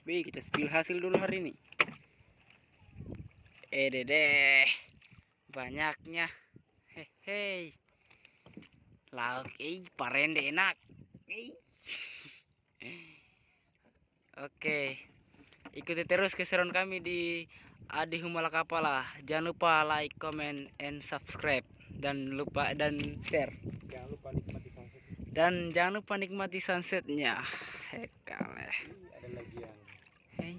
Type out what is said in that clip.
Wih, kita spill hasil dulu hari ini. Deh, banyaknya. Hehe. Lauk, parende enak. Oke, ikuti terus keseruan kami di Adi Humala Kapala. Jangan lupa like, comment, and subscribe, dan share. Jangan lupa nikmati sunset. Dan jangan lupa nikmati sunsetnya. Hekale. Ada lagi yang Hey.